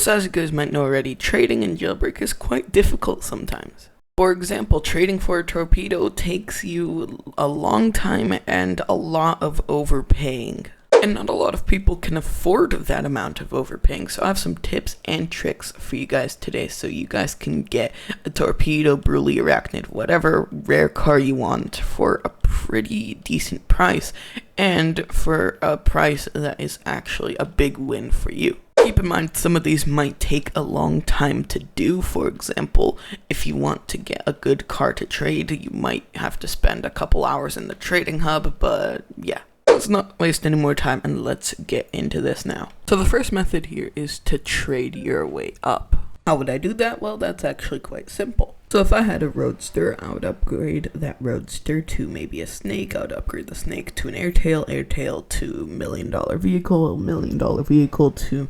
So as you guys might know already, trading in Jailbreak is quite difficult sometimes. For example, trading for a torpedo takes you a long time and a lot of overpaying. And not a lot of people can afford that amount of overpaying, so I have some tips and tricks for you guys today so you guys can get a torpedo, Brulee, arachnid, whatever rare car you want for a pretty decent price and for a price that is actually a big win for you. Keep in mind some of these might take a long time to do. For example, if you want to get a good car to trade, you might have to spend a couple hours in the trading hub, but yeah. Let's not waste any more time and let's get into this now. So the first method here is to trade your way up. How would I do that? Well, that's actually quite simple. So if I had a roadster, I would upgrade that roadster to maybe a snake. I would upgrade the snake to an airtail to $1 million vehicle, $1 million vehicle to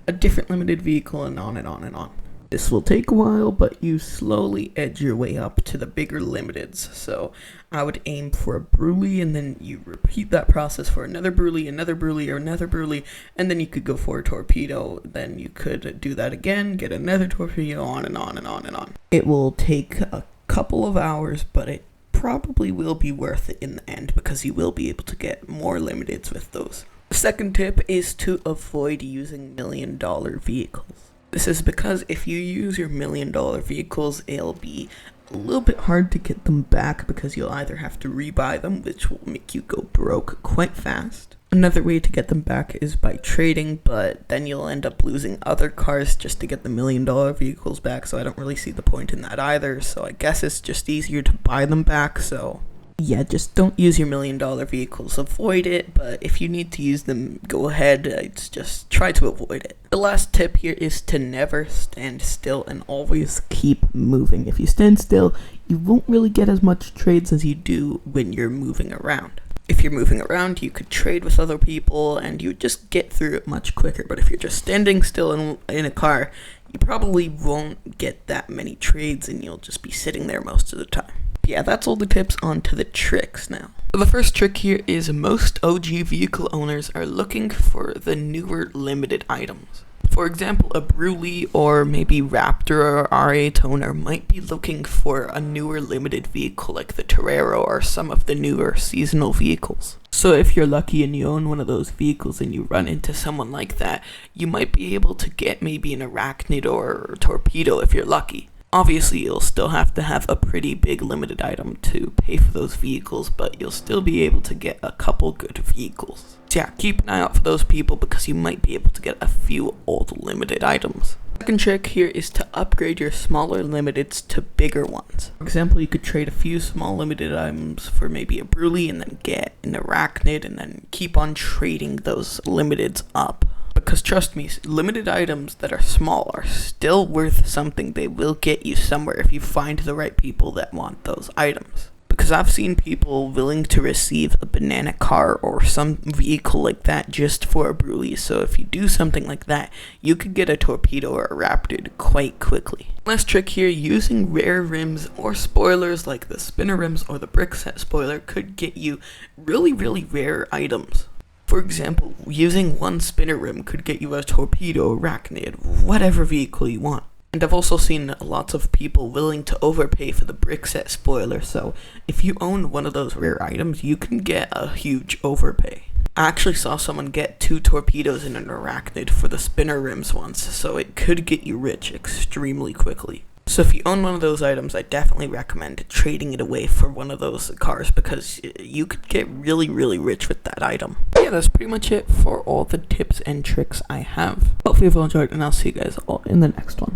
a different limited vehicle, and on and on and on. This will take a while, but you slowly edge your way up to the bigger limiteds. So I would aim for a Brulee, and then you repeat that process for another Brulee, or another Brulee, and then you could go for a torpedo. Then you could do that again, get another torpedo, on and on and on and on. It will take a couple of hours, but it probably will be worth it in the end because you will be able to get more limiteds with those. The second tip is to avoid using $1 million vehicles. This is because if you use your $1 million vehicles, it'll be a little bit hard to get them back because you'll either have to rebuy them, which will make you go broke quite fast. Another way to get them back is by trading, but then you'll end up losing other cars just to get the $1 million vehicles back, so I don't really see the point in that either. So I guess it's just easier to buy them back, so yeah, just don't use your $1 million vehicles. Avoid it, but if you need to use them, go ahead. It's just try to avoid it. The last tip here is to never stand still and always keep moving. If you stand still, you won't really get as much trades as you do when you're moving around. If you're moving around, you could trade with other people and you just get through it much quicker. But if you're just standing still in a car, you probably won't get that many trades and you'll just be sitting there most of the time. Yeah, that's all the tips. On to the tricks now. So the first trick here is most OG vehicle owners are looking for the newer limited items. For example, a Brulee or maybe Raptor or R8 owner might be looking for a newer limited vehicle like the Torero or some of the newer seasonal vehicles. So if you're lucky and you own one of those vehicles and you run into someone like that, you might be able to get maybe an arachnid or torpedo if you're lucky. Obviously, you'll still have to have a pretty big limited item to pay for those vehicles, but you'll still be able to get a couple good vehicles. So yeah, keep an eye out for those people because you might be able to get a few old limited items. Second trick here is to upgrade your smaller limiteds to bigger ones. For example, you could trade a few small limited items for maybe a Brulee and then get an arachnid and then keep on trading those limiteds up. Because trust me, limited items that are small are still worth something. They will get you somewhere if you find the right people that want those items. Because I've seen people willing to receive a banana car or some vehicle like that just for a Brulee. So if you do something like that, you could get a torpedo or a raptor quite quickly. Last trick here, using rare rims or spoilers like the spinner rims or the brick set spoiler could get you really rare items. For example, using one spinner rim could get you a torpedo, arachnid, whatever vehicle you want. And I've also seen lots of people willing to overpay for the brick set spoiler, so if you own one of those rare items, you can get a huge overpay. I actually saw someone get 2 torpedoes and an arachnid for the spinner rims once, so it could get you rich extremely quickly. So if you own one of those items, I definitely recommend trading it away for one of those cars because you could get really rich with that item. Yeah, that's pretty much it for all the tips and tricks I have. Hopefully you've all enjoyed, and I'll see you guys all in the next one.